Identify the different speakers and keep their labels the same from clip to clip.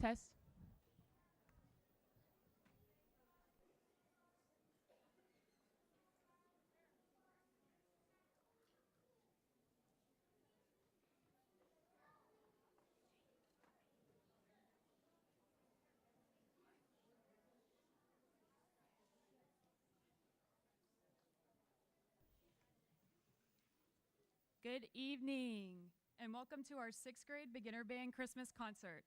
Speaker 1: Test. Good evening, and welcome to our sixth grade beginner band Christmas concert.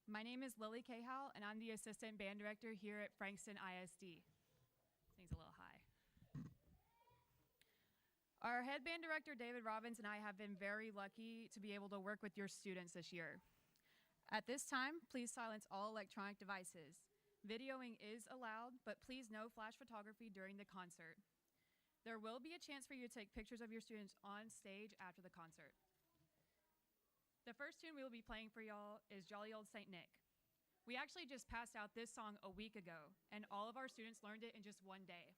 Speaker 1: My name is Lily Cahow, and I'm the assistant band director here at Frankston ISD. Sings a little high. Our head band director, David Robbins, and I have been very lucky to be able to work with your students this year. At this time, please silence all electronic devices. Videoing is allowed, but please no flash photography during the concert. There will be a chance for you to take pictures of your students on stage after the concert. The first tune we will be playing for y'all is Jolly Old St. Nick. We actually just passed out this song a week ago, and all of our students learned it in just one day.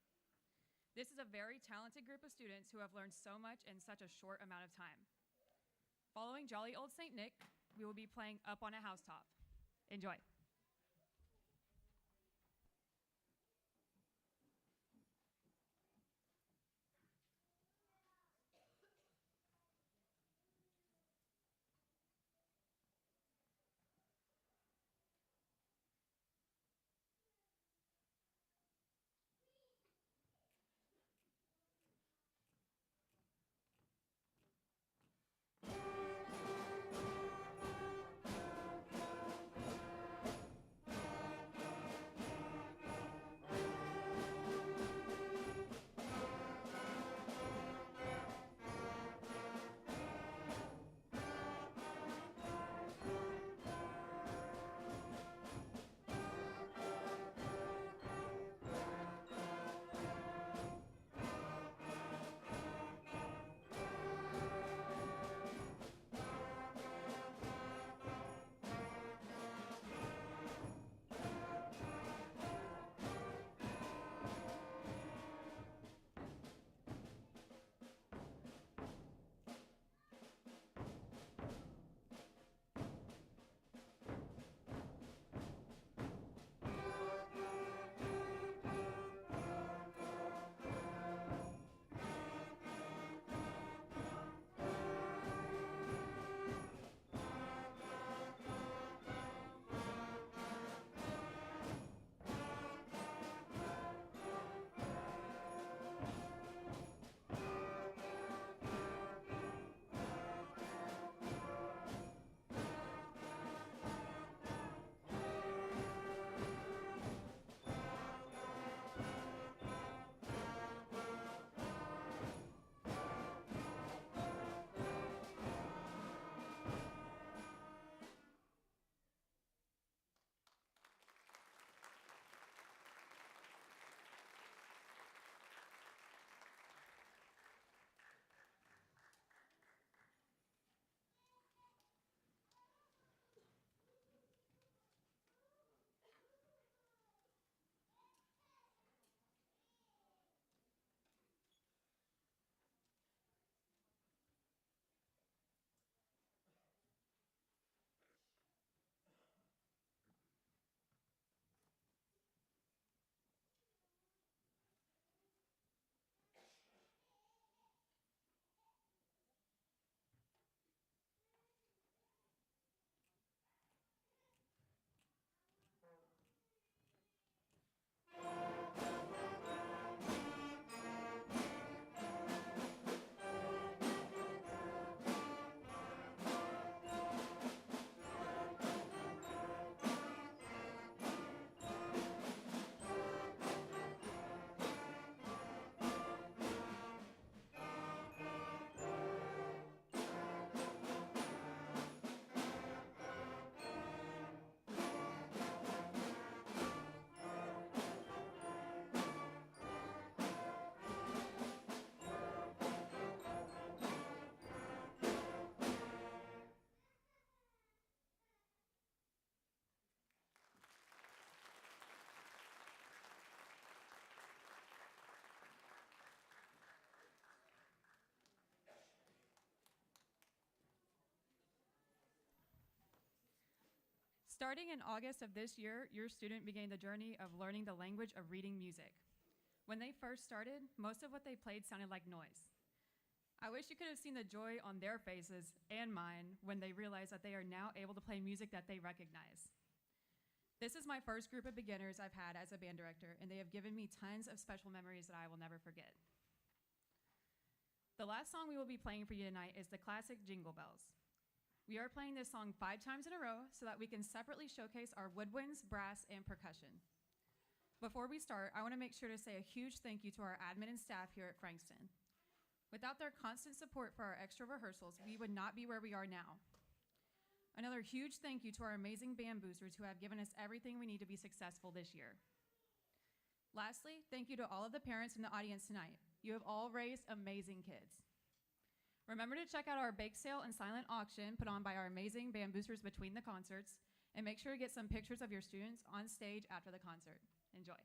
Speaker 1: This is a very talented group of students who have learned so much in such a short amount of time. Following Jolly Old St. Nick, we will be playing Up on a Housetop. Enjoy. Starting in August of this year, your student began the journey of learning the language of reading music. When they first started, most of what they played sounded like noise. I wish you could have seen the joy on their faces and mine when they realized that they are now able to play music that they recognize. This is my first group of beginners I've had as a band director, and they have given me tons of special memories that I will never forget. The last song we will be playing for you tonight is the classic Jingle Bells. We are playing this song 5 times in a row so that we can separately showcase our woodwinds, brass, and percussion. Before we start, I want to make sure to say a huge thank you to our admin and staff here at Frankston. Without their constant support for our extra rehearsals, we would not be where we are now. Another huge thank you to our amazing band boosters who have given us everything we need to be successful this year. Lastly, thank you to all of the parents in the audience tonight. You have all raised amazing kids. Remember to check out our bake sale and silent auction put on by our amazing band boosters between the concerts, and make sure to get some pictures of your students on stage after the concert. Enjoy.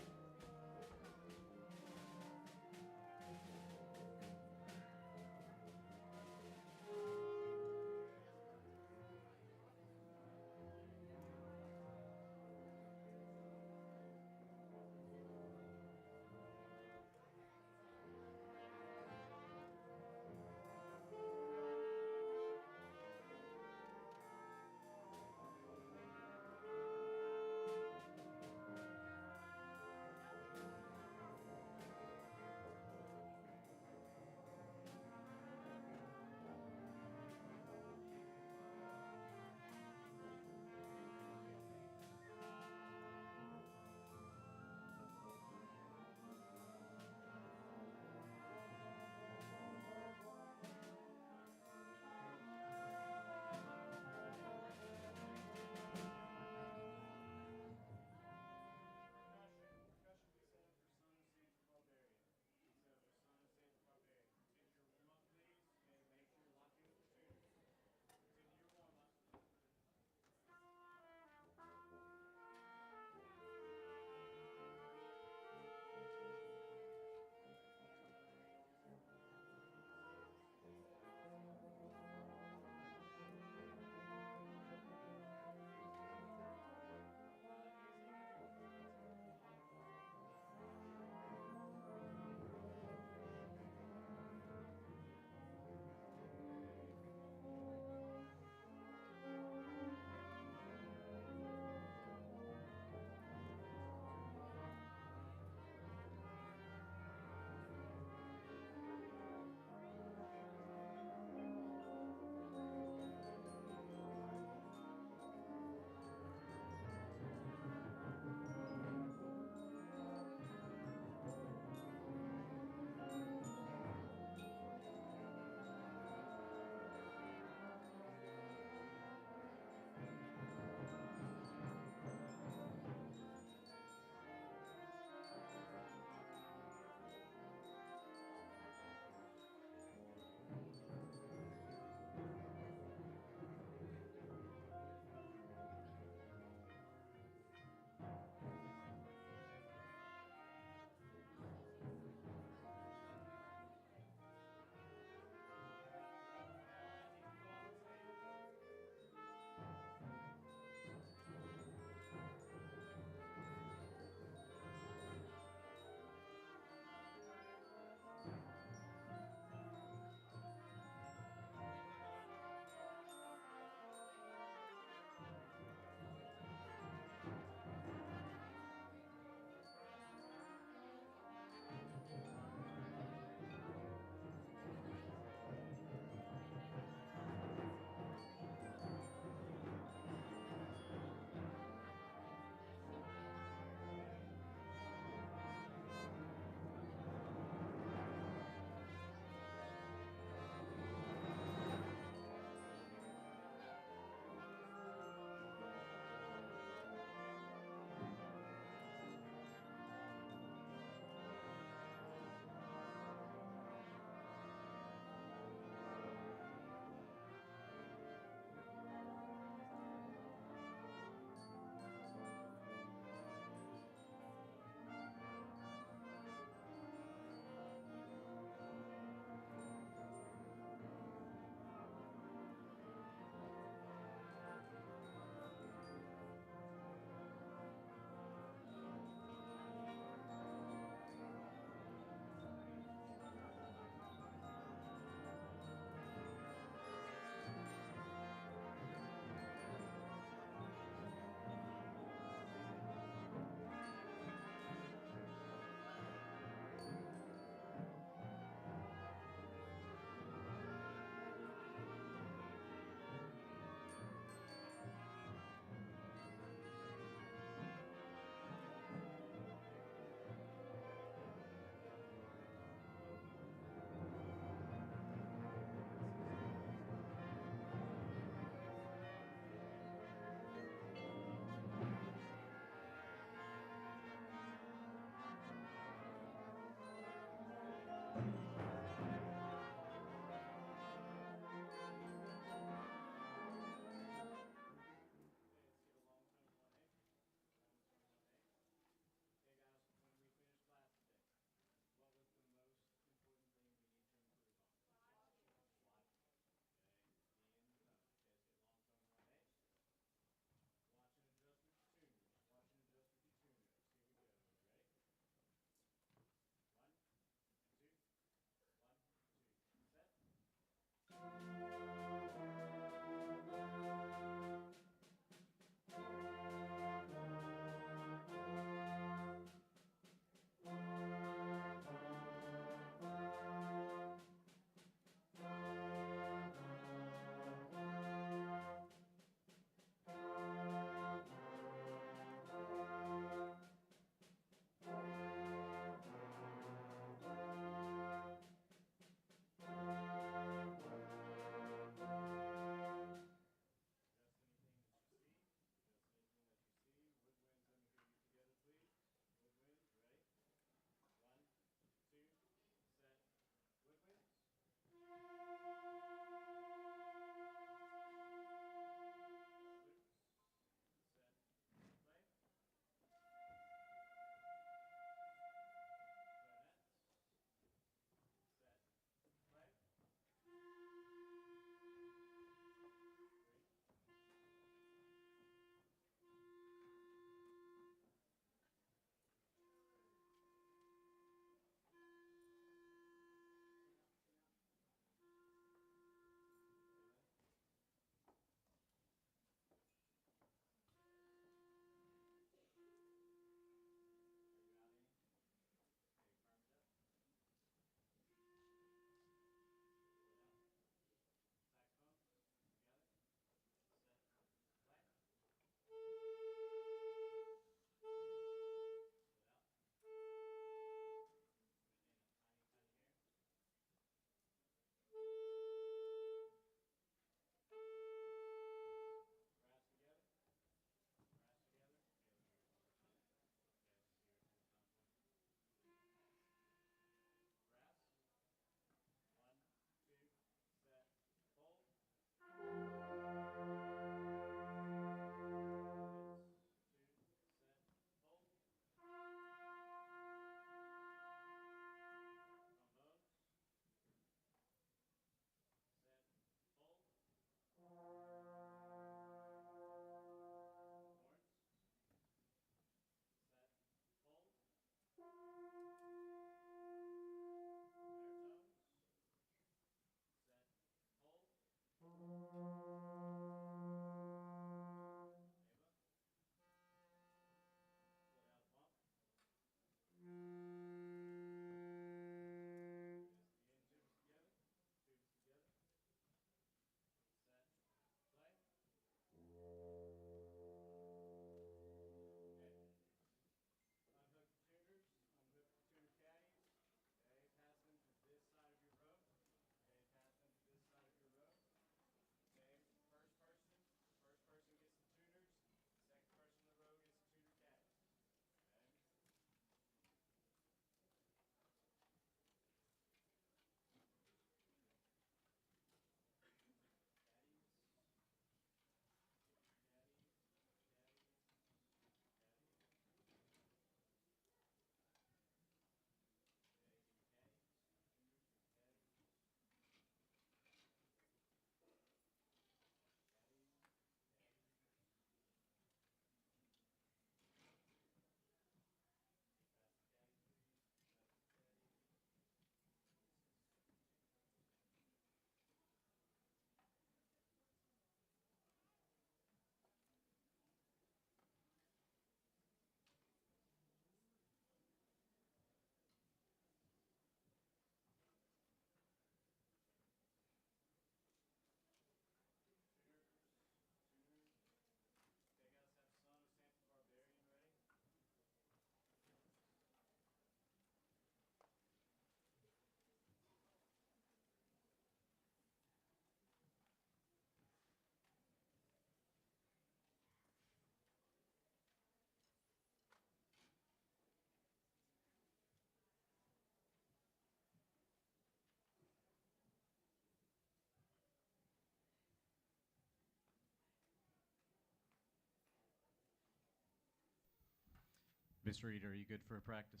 Speaker 2: Miss Reed, are you good for a practice?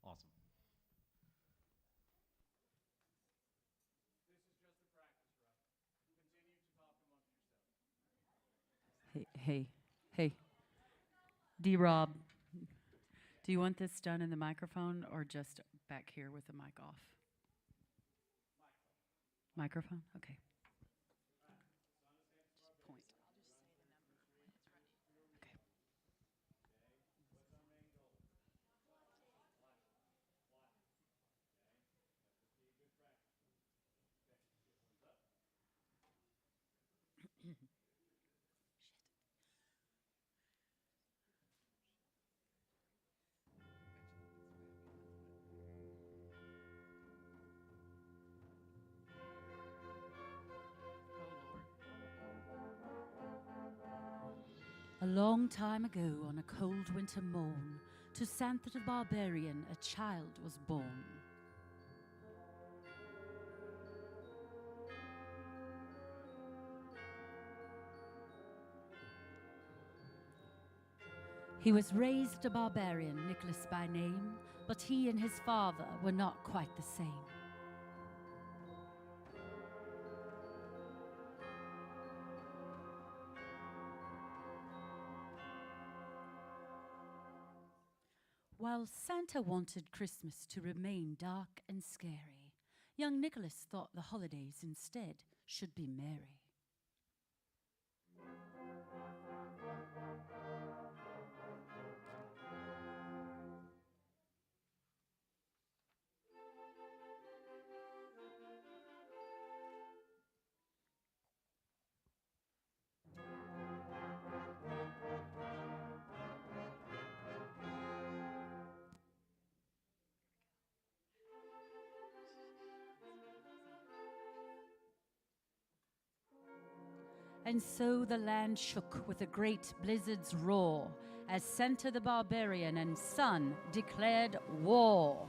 Speaker 2: Awesome.
Speaker 3: Hey, hey. D-Rob, do you want this done in the microphone or just back here with the mic off? Microphone? Okay. Just point. Okay. A long time ago, on a cold winter morn, to Santha the Barbarian a child was born. He was raised a barbarian, Nicholas by name, but he and his father were not quite the same. While Santa wanted Christmas to remain dark and scary, young Nicholas thought the holidays instead should be merry. And so the land shook with a great blizzard's roar as Santa the Barbarian and Son declared war.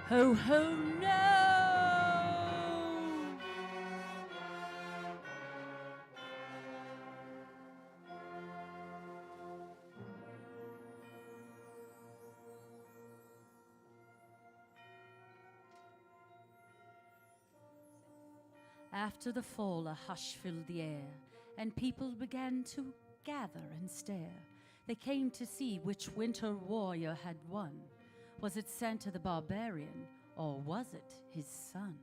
Speaker 3: Ho, ho, no! After the fall, a hush filled the air, and people began to gather and stare. They came to see which winter warrior had won. Was it Santa the Barbarian, or was it his son?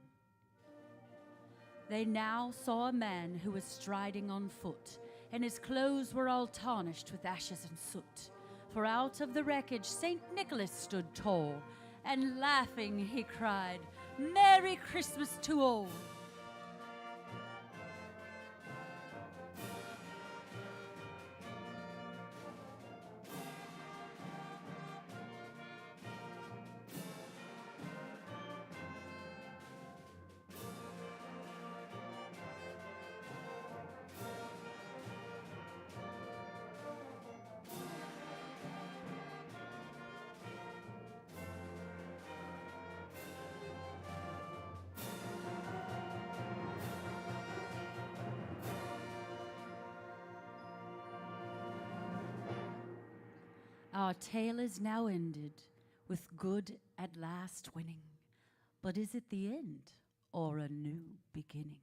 Speaker 3: They now saw a man who was striding on foot, and his clothes were all tarnished with ashes and soot. For out of the wreckage St. Nicholas stood tall, and laughing he cried, "Merry Christmas to all!" Our tale is now ended, with good at last winning. But is it the end or a new beginning?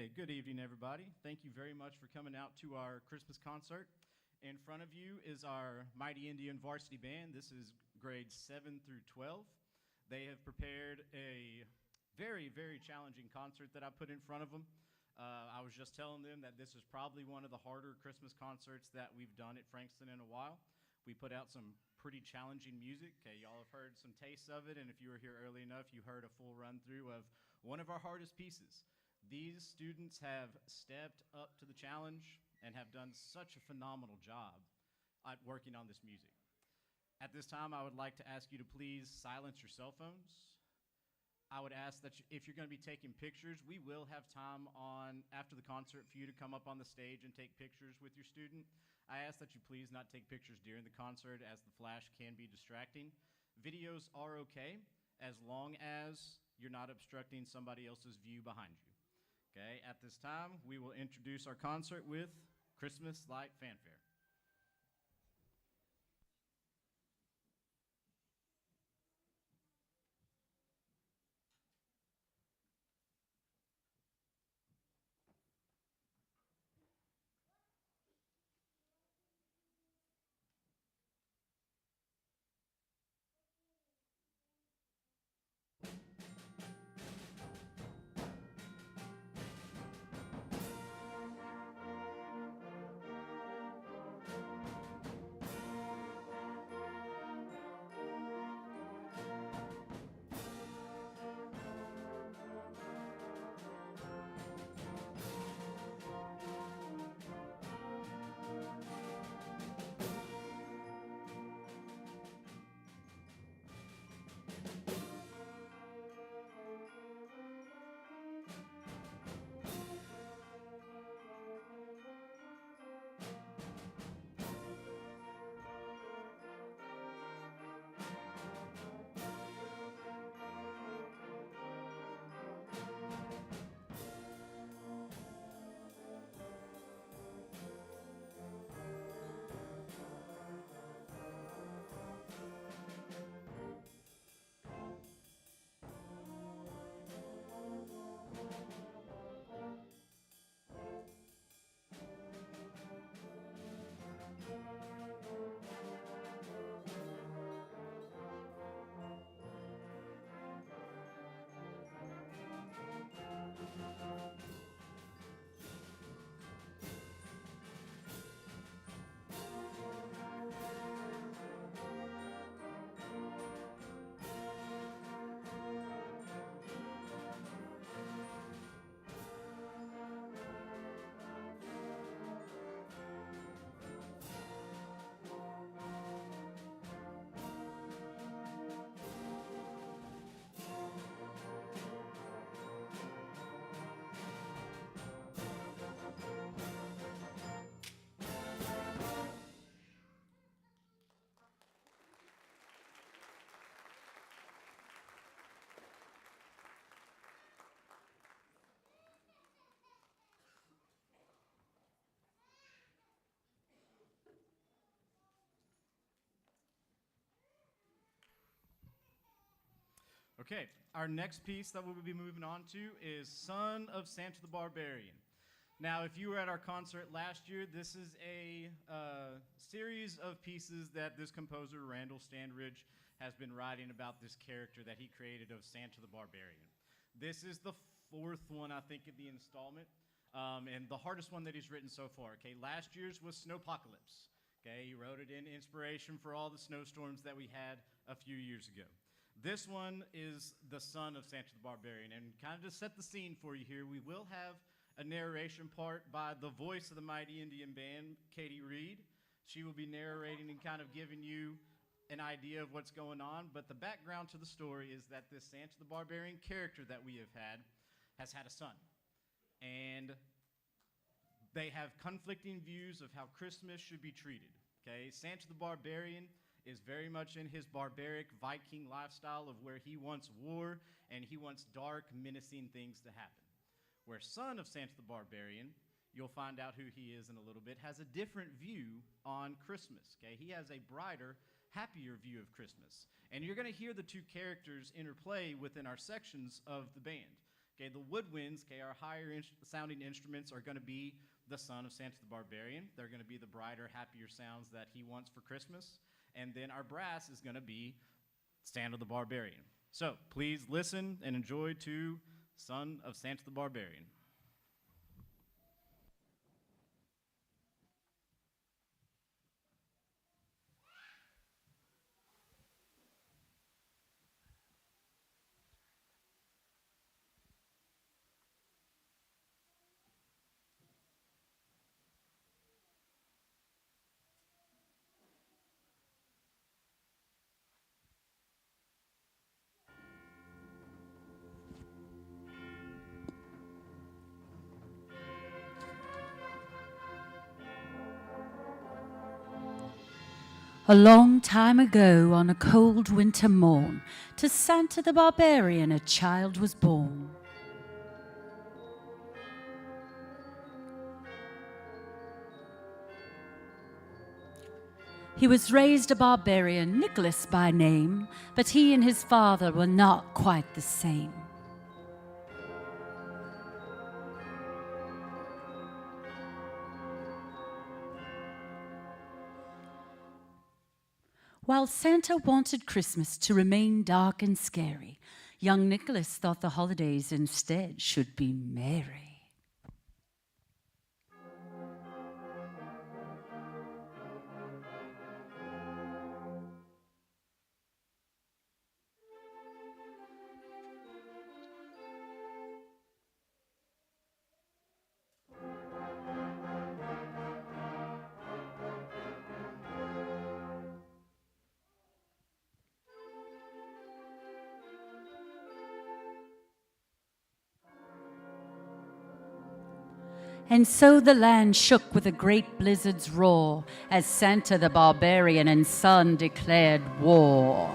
Speaker 4: Okay, good evening, everybody. Thank you very much for coming out to our Christmas concert. In front of you is our Mighty Indian Varsity Band. This is grades 7 through 12. They have prepared a very, very challenging concert that I put in front of them. I was just telling them that this is probably one of the harder Christmas concerts that we've done at Frankston in a while. We put out some pretty challenging music. Okay, y'all have heard some tastes of it, and if you were here early enough, you heard a full run-through of one of our hardest pieces. These students have stepped up to the challenge and have done such a phenomenal job at working on this music. At this time, I would like to ask you to please silence your cell phones. I would ask that if you're going to be taking pictures, we will have time on after the concert for you to come up on the stage and take pictures with your student. I ask that you please not take pictures during the concert as the flash can be distracting. Videos are okay as long as you're not obstructing somebody else's view behind you. Okay, at this time, we will introduce our concert with Christmas Light Fanfare. Okay, our next piece that we'll be moving on to is Son of Santa the Barbarian. Now, if you were at our concert last year, this is a series of pieces that this composer, Randall Standridge, has been writing about this character that he created of Santa the Barbarian. This is the fourth one, I think, of the installment, and the hardest one that he's written so far. Okay, last year's was Snowpocalypse. Okay, he wrote it in inspiration for all the snowstorms that we had a few years ago. This one is the Son of Santa the Barbarian, and kind of to set the scene for you here, we will have a narration part by the voice of the Mighty Indian Band, Katie Reed. She will be narrating and kind of giving you an idea of what's going on, but the background to the story is that this Santa the Barbarian character that we have had has had a son, and they have conflicting views of how Christmas should be treated. Okay, Santa the Barbarian is very much in his barbaric Viking lifestyle of where he wants war and he wants dark, menacing things to happen. Where Son of Santa the Barbarian, you'll find out who he is in a little bit, has a different view on Christmas. Okay, he has a brighter, happier view of Christmas. And you're going to hear the two characters interplay within our sections of the band. Okay, the woodwinds, okay, our higher sounding instruments are going to be the son of Santa the Barbarian. They're going to be the brighter, happier sounds that he wants for Christmas. And then our brass is going to be Santa the Barbarian. So please listen and enjoy to Son of Santa the Barbarian.
Speaker 3: A long time ago, on a cold winter morn, to Santa the Barbarian a child was born. He was raised a barbarian, Nicholas by name, but he and his father were not quite the same. While Santa wanted Christmas to remain dark and scary, young Nicholas thought the holidays instead should be merry. And so the land shook with a great blizzard's roar as Santa the Barbarian and Sun declared war.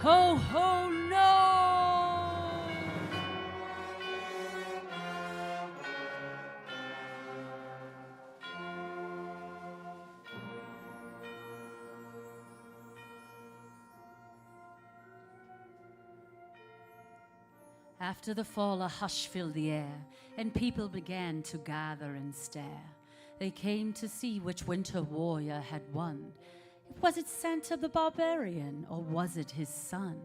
Speaker 3: Ho, ho, no! After the fall, a hush filled the air, and people began to gather and stare. They came to see which winter warrior had won. Was it Santa the Barbarian, or was it his son?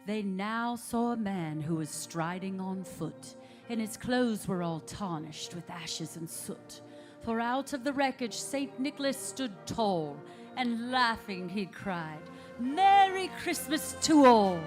Speaker 3: They now saw a man who was striding on foot, and his clothes were all tarnished with ashes and soot. For out of the wreckage St. Nicholas stood tall, and laughing he cried, "Merry Christmas to all!"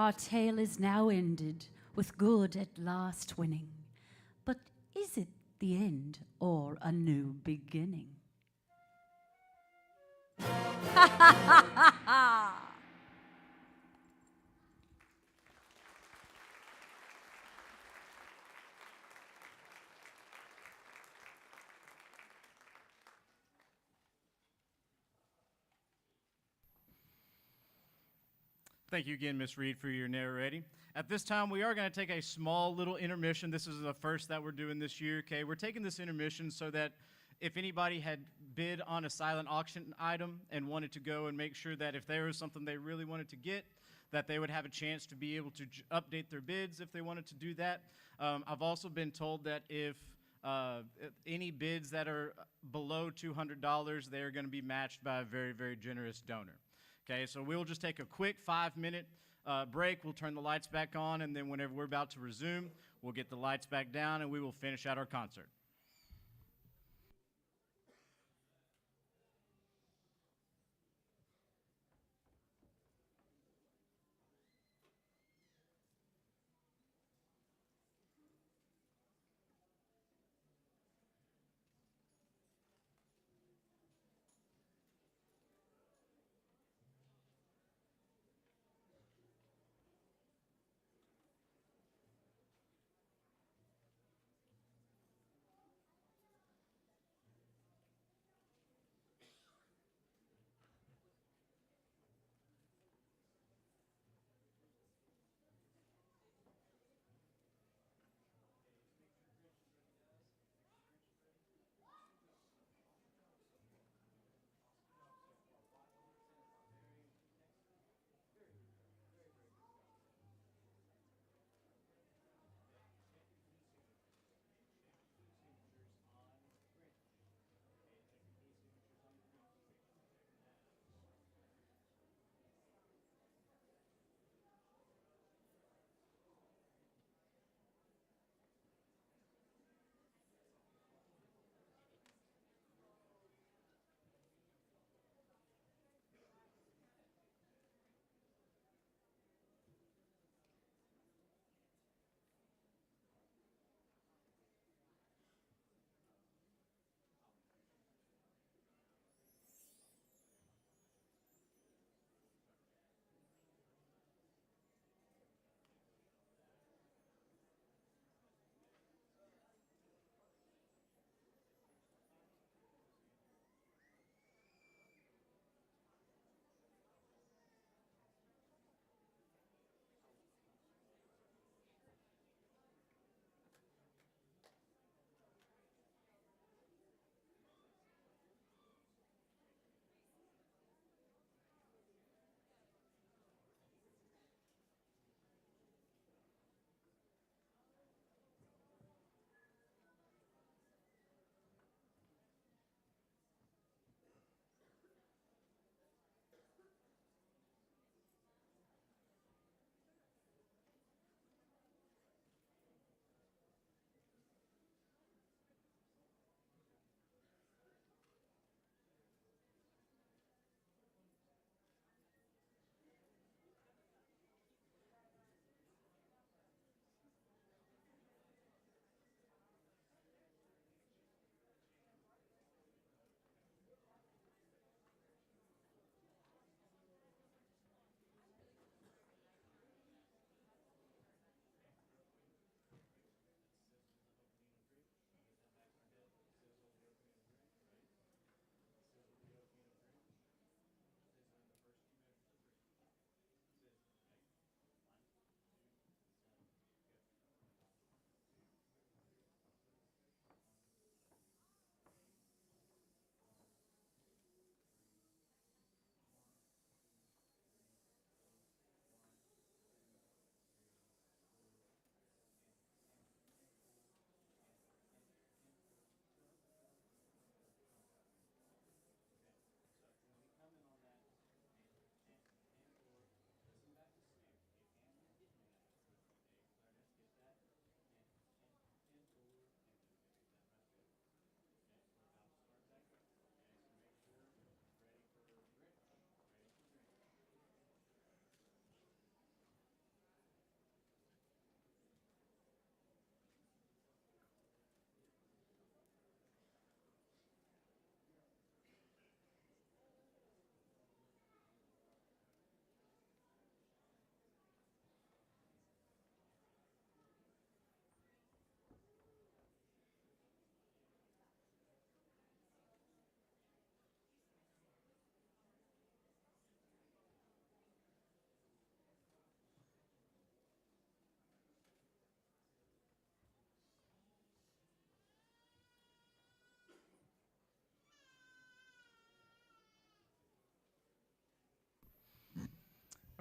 Speaker 3: Our tale is now ended, with good at last winning. But is it the end or a new beginning?
Speaker 4: Thank you again, Ms. Reed, for your narrating. At this time, we are going to take a small little intermission. This is the first that we're doing this year, okay? We're taking this intermission so that if anybody had bid on a silent auction item and wanted to go and make sure that if there was something they really wanted to get, that they would have a chance to be able to update their bids if they wanted to do that. I've also been told that if any bids that are below $200, they're going to be matched by a very, very generous donor. Okay, so we'll just take a quick 5-minute break. We'll turn the lights back on, and then whenever we're about to resume, we'll get the lights back down, and we will finish out our concert.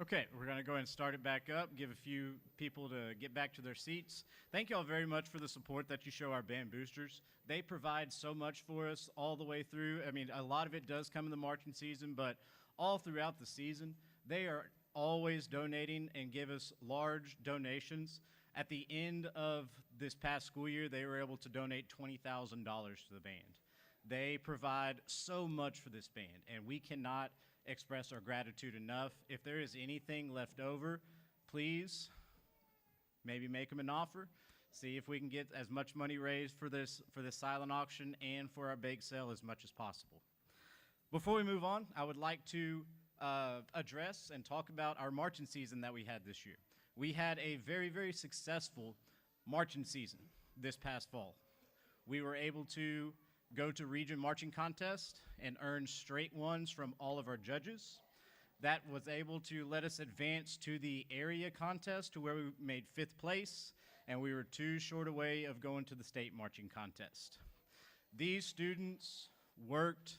Speaker 4: Okay, we're going to go ahead and start it back up, give a few people to get back to their seats. Thank you all very much for the support that you show our band boosters. They provide so much for us all the way through. I mean, a lot of it does come in the marching season, but all throughout the season, they are always donating and give us large donations. At the end of this past school year, they were able to donate $20,000 to the band. They provide so much for this band, and we cannot express our gratitude enough. If there is anything left over, please maybe make them an offer. See if we can get as much money raised for this silent auction and for our bake sale as much as possible. Before we move on, I would like to address and talk about our marching season that we had this year. We had a very, very successful marching season this past fall. We were able to go to region marching contest and earn straight ones from all of our judges. That was able to let us advance to the area contest to where we made 5th place, and we were 2 short away of going to the state marching contest. These students worked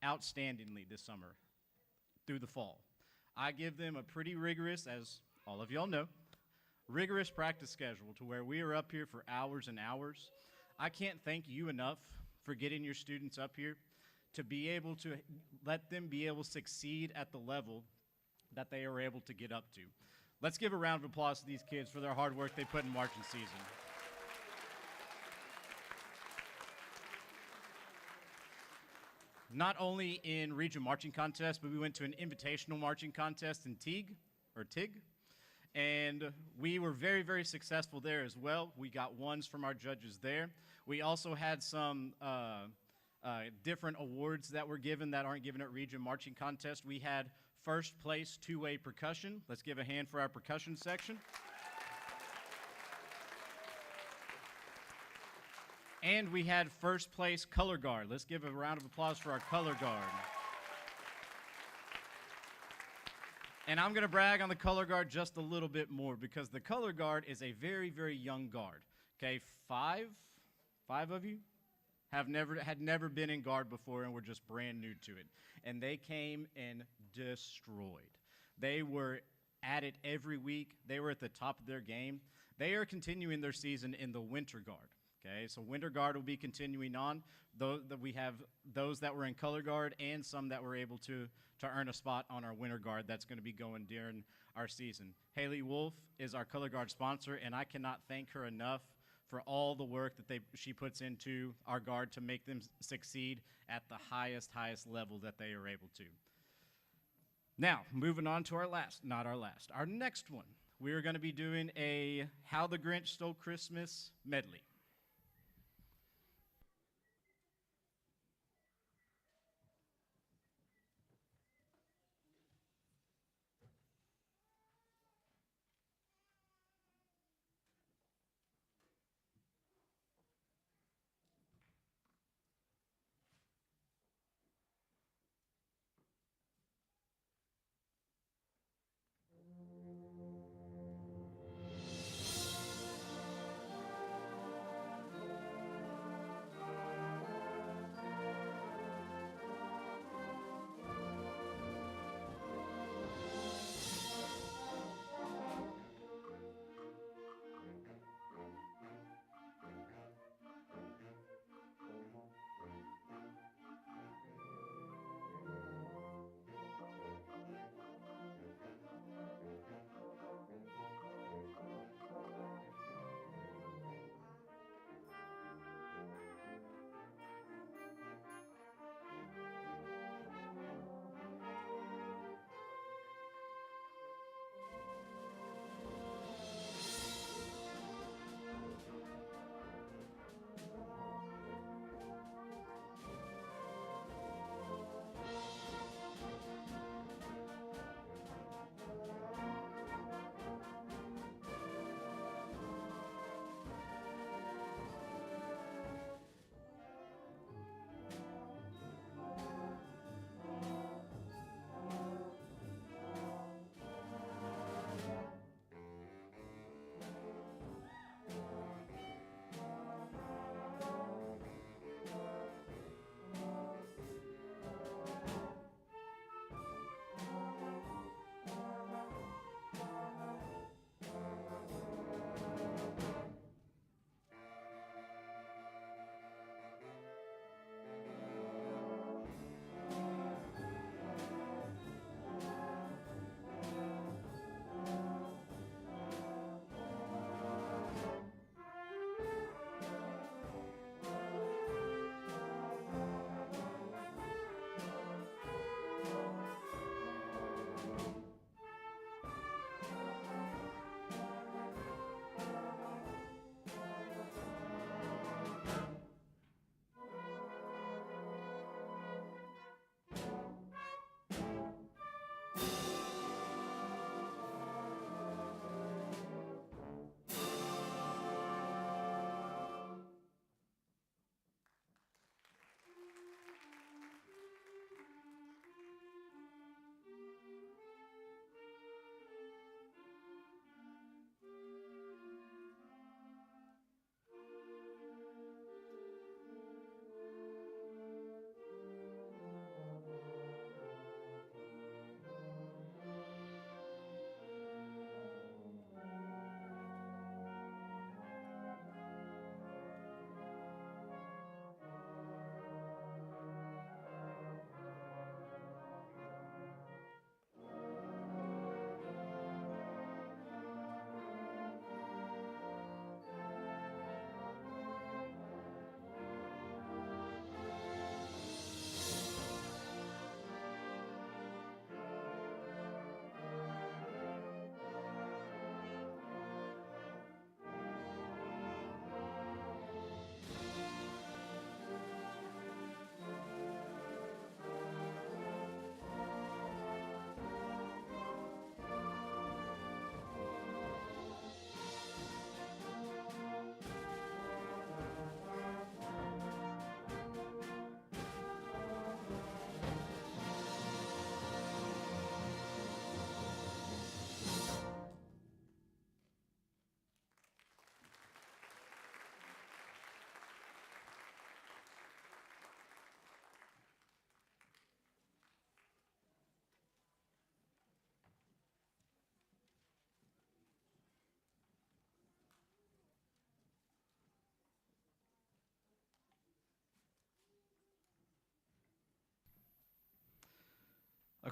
Speaker 4: outstandingly this summer through the fall. I give them a pretty rigorous, as all of y'all know, rigorous practice schedule to where we are up here for hours and hours. I can't thank you enough for getting your students up here to be able to let them be able to succeed at the level that they are able to get up to. Let's give a round of applause to these kids for their hard work they put in marching season. Not only in region marching contest, but we went to an invitational marching contest in TIG, and we were very, very successful there as well. We got ones from our judges there. We also had some different awards that were given that aren't given at region marching contest. We had 1st place 2-way percussion. Let's give a hand for our percussion section. And we had 1st place color guard. Let's give a round of applause for our color guard. And I'm going to brag on the color guard just a little bit more because the color guard is a very, very young guard. Okay, five of you had never been in guard before and were just brand new to it. And they came and destroyed. They were at it every week. They were at the top of their game. They are continuing their season in the winter guard. Okay, so winter guard will be continuing on. We have those that were in color guard and some that were able to earn a spot on our winter guard that's going to be going during our season. Haley Wolf is our color guard sponsor, and I cannot thank her enough for all the work that she puts into our guard to make them succeed at the highest level that they are able to. Now, moving on to our next one. We are going to be doing a How the Grinch Stole Christmas medley.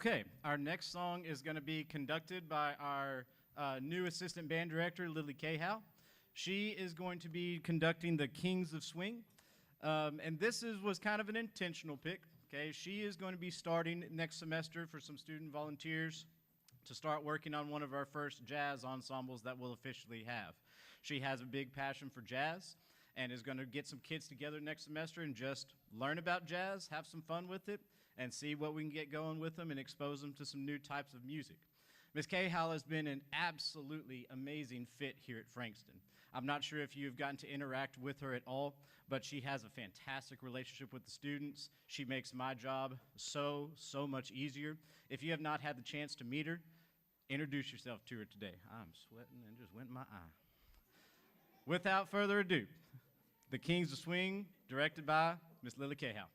Speaker 4: Okay, our next song is going to be conducted by our new assistant band director, Lily Cahow. She is going to be conducting the Kings of Swing, and was kind of an intentional pick. Okay, she is going to be starting next semester for some student volunteers to start working on one of our first jazz ensembles that we'll officially have. She has a big passion for jazz and is going to get some kids together next semester and just learn about jazz, have some fun with it, and see what we can get going with them and expose them to some new types of music. Ms. Cahow has been an absolutely amazing fit here at Frankston. I'm not sure if you've gotten to interact with her at all, but she has a fantastic relationship with the students. She makes my job so much easier. If you have not had the chance to meet her, introduce yourself to her today. I'm sweating and just went in my eye. Without further ado, The Kings of Swing, directed by Ms. Lily Cahow.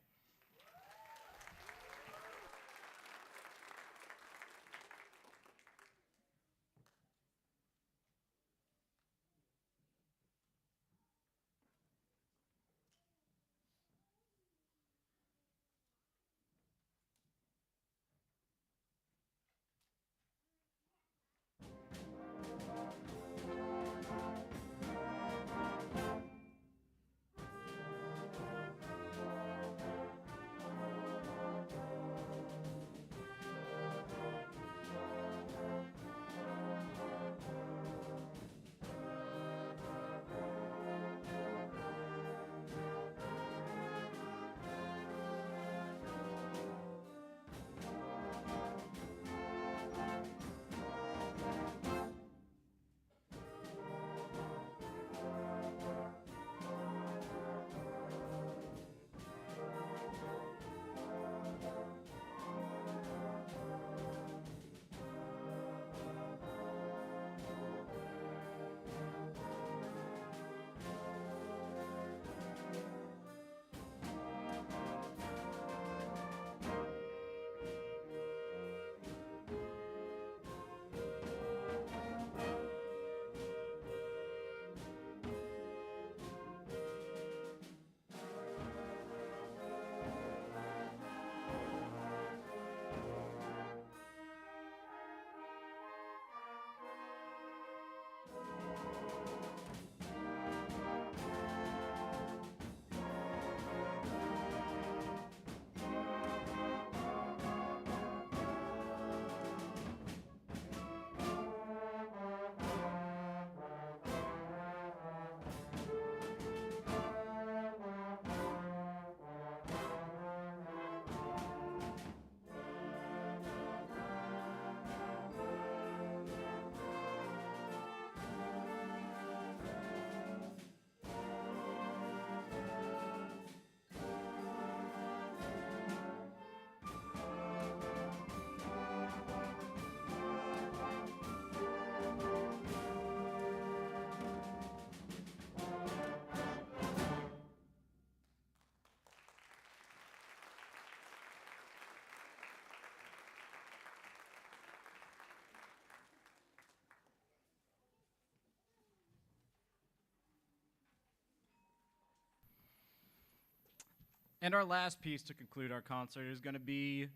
Speaker 4: And our last piece to conclude our concert is going to be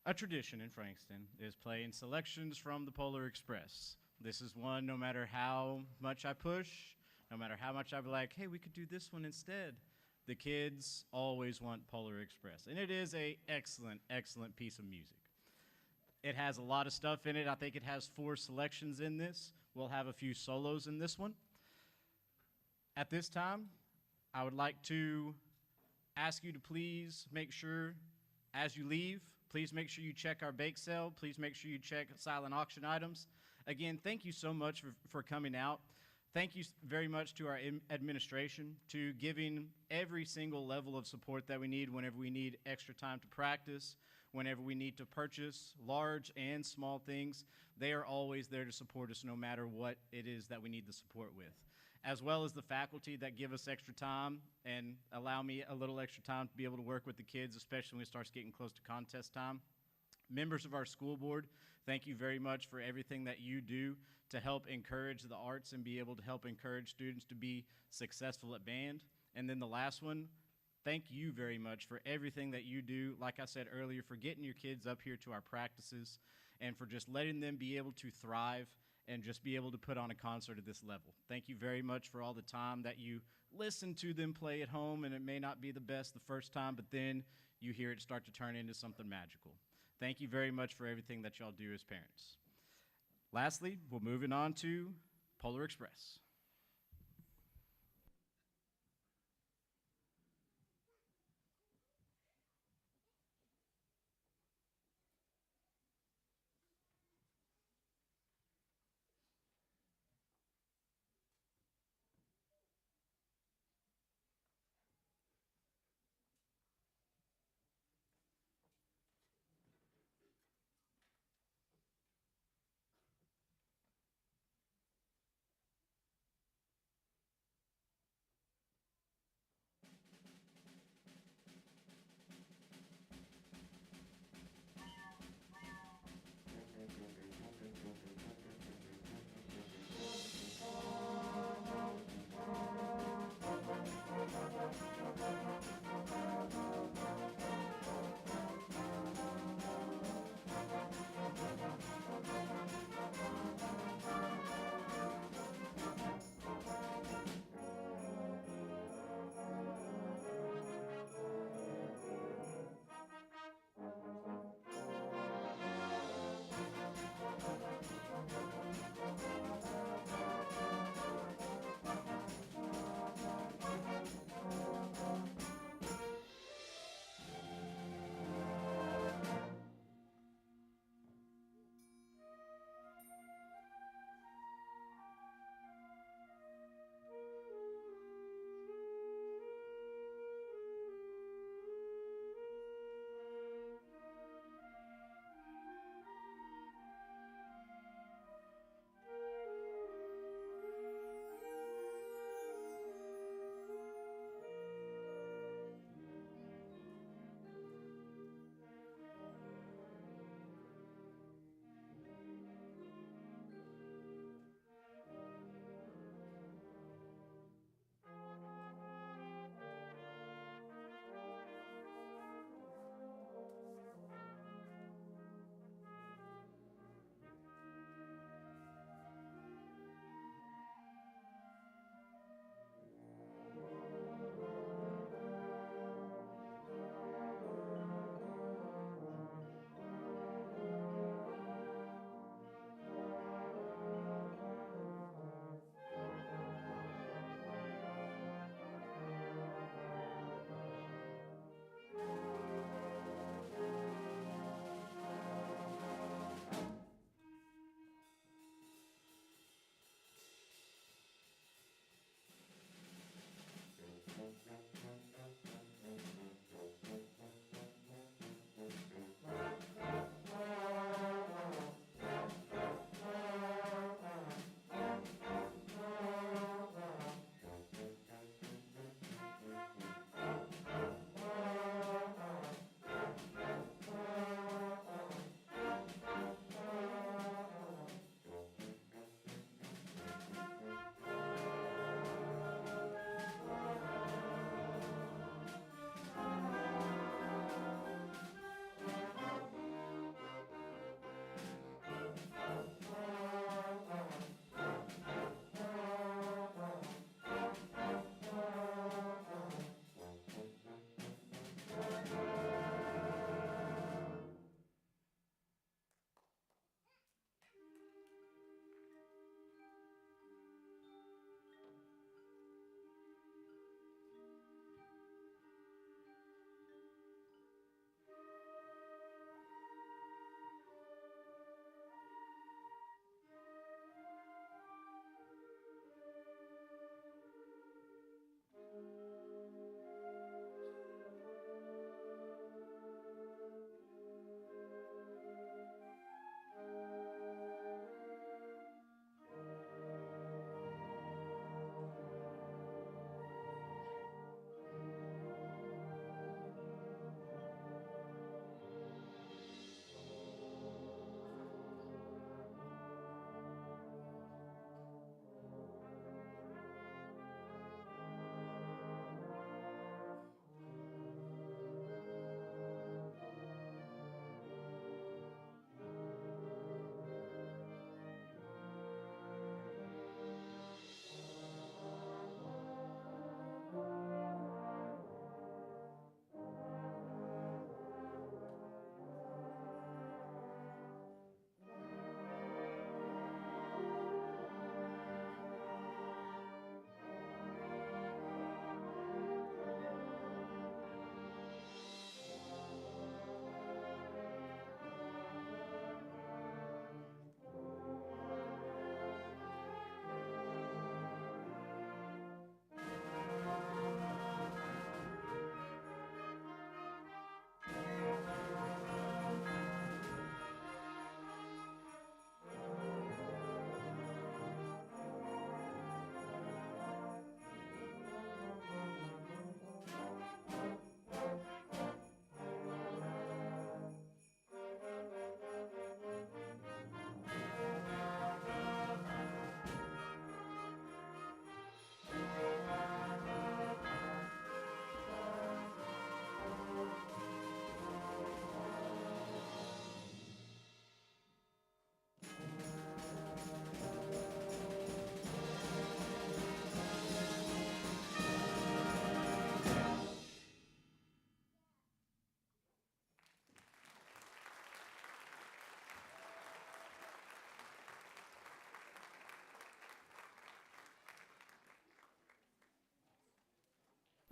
Speaker 4: a tradition in Frankston, is playing selections from the Polar Express. This is one, no matter how much I push, no matter how much I'm like, hey, we could do this one instead, the kids always want Polar Express. And it is a excellent piece of music. It has a lot of stuff in it. I think it has 4 selections in this. We'll have a few solos in this one. At this time, I would like to ask you to please make sure, as you leave, please make sure you check our bake sale. Please make sure you check silent auction items. Again, thank you so much for coming out. Thank you very much to our administration, to giving every single level of support that we need whenever we need extra time to practice, whenever we need to purchase large and small things. They are always there to support us no matter what it is that we need the support with, as well as the faculty that give us extra time and allow me a little extra time to be able to work with the kids, especially when it starts getting close to contest time. Members of our school board, thank you very much for everything that you do to help encourage the arts and be able to help encourage students to be successful at band. And then the last one, thank you very much for everything that you do. Like I said earlier, for getting your kids up here to our practices and for just letting them be able to thrive and just be able to put on a concert at this level. Thank you very much for all the time that you listen to them play at home, and it may not be the best the first time, but then you hear it start to turn into something magical. Thank you very much for everything that y'all do as parents. Lastly, we're moving on to Polar Express.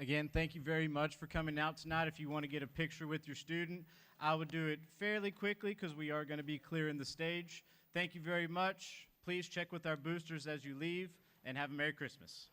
Speaker 4: Again, thank you very much for coming out tonight. If you want to get a picture with your student, I would do it fairly quickly because we are going to be clearing the stage. Thank you very much. Please check with our boosters as you leave, and have a Merry Christmas.